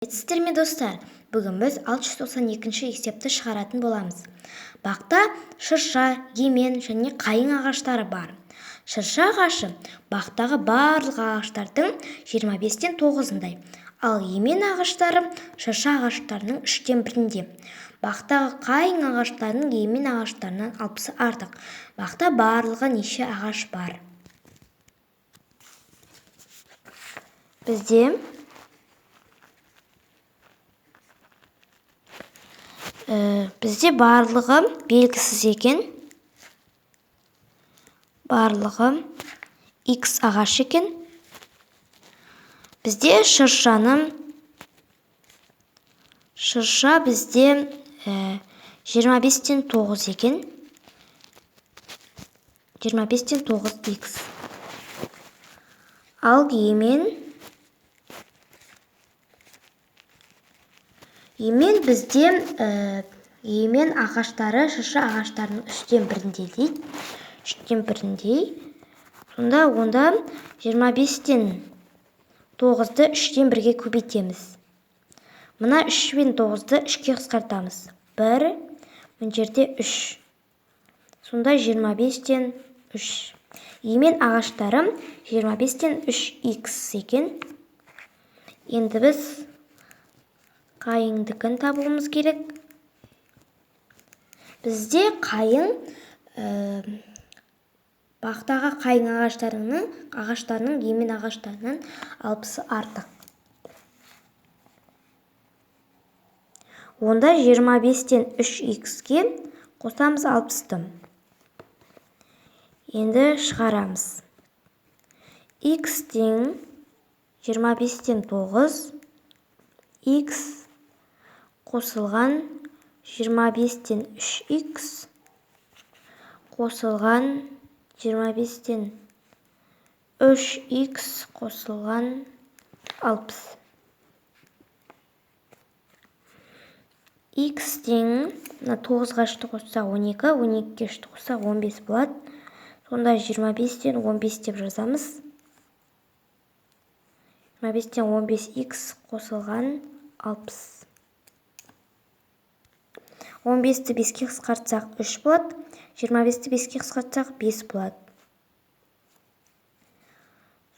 Сіздер ме достар, бүгін біз 692-ші есепті шығаратын боламыз. Бақта шырша, емен және қайың ағаштары бар. Шырша ағашы бақтағы барлық ағаштардың 25-тен 9-ындай, ал емен ағаштары шырша ағаштарының 3-тен 1-інде. Бақтағы қайың ағаштарының емен ағаштарынан 60 артық. Бақта барлығы неше ағаш бар? Бізде барлығы белгісіз екен. Барлығы X ағаш екен. Бізде шырша бізде 25-тен 9 екен. 25-тен 9 X. Ал емен бізде емен ағаштары шырша ағаштарының 3-тен 1-інде дейді. 3-тен 1-інде. Онда 25-тен 9-ды 3-тен 1-ге көбейтеміз. Мына 3 пен 9-ды 3-ке қысқартамыз. 1, мына жерде 3. Сонда 25-тен 3. Емен ағаштары 25-тен 3X екен. Енді біз қайыңдыкін табуымыз керек. Бізде қайың бақтағы қайың ағаштарының емен ағаштарынан 60 артық. Онда 25-тен 3X-ке қосамыз 60-ты. Енді шығарамыз. X тең 25-тен 9 X қосылған 25-тен 3X қосылған 25-тен 3X қосылған 60. X тең 9-ға 3-ті қосса 12, 12-ге 3-ті қосса 15 болады. Сонда 25-тен 15 деп жазамыз. 25-тен 15X қосылған 60. 15-ті 5-ке қысқартсақ 3 болады. 25-ті 5-ке қысқартсақ 5 болады.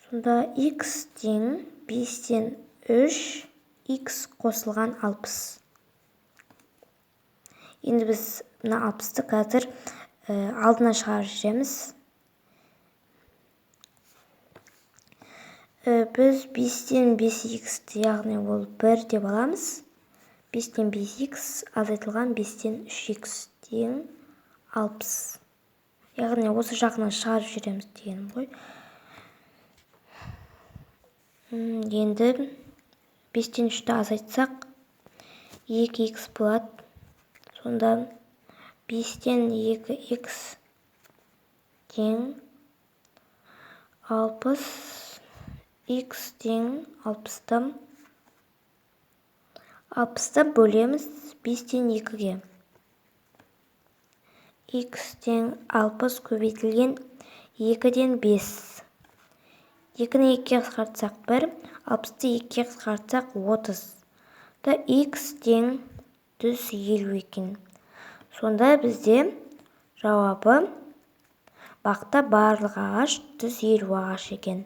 Сонда X тең 5-тен 3X қосылған 60. Енді біз мына 60-ты қазір алдына шығарып жүреміз. Біз 5-тен 5X-ті, яғни ол 1 деп аламыз. 5-тен 5X азайтылған 5-тен 3X тең 60. Яғни осы жағынан шығарып жүреміз дегенім ғой. Енді 5-тен 3-ті азайтсақ 2X болады. Сонда 5-тен 2X тең 60. X тең 60-ты. 60-ты бөлеміз 5-тен 2-ге. X тең 60 көбейтілген 2-ден 5. 2-ні 2-ке қысқартсақ 1, 60-ты 2-ке қысқартсақ 30. X тең 150 екен. Сонда бізде жауабы бақта барлық ағаш 150 ағаш екен.